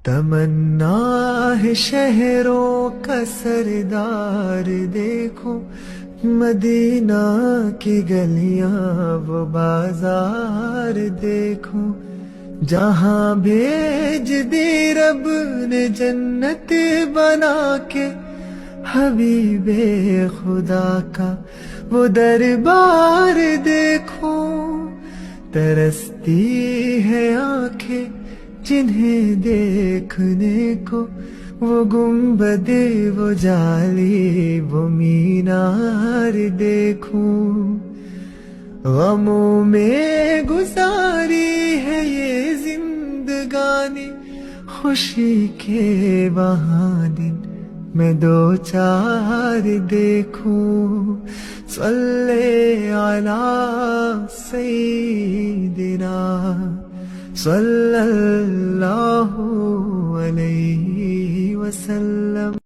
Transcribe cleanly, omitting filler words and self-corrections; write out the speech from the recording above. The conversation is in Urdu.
تمنا ہے شہروں کا سردار دیکھو، مدینہ کی گلیاں وہ بازار دیکھو، جہاں بھیج دی رب نے جنت بنا کے، حبیب خدا کا وہ دربار دیکھو۔ ترستی ہے آنکھیں جنہیں دیکھنے کو، وہ گنبد وہ جالی وہ مینار دیکھو۔ غموں میں گزاری ہے یہ زندگانی، خوشی کے وہاں دن میں دو چار دیکھوں۔ صلی علی سیدنا صلی اللہ علیہ وسلم۔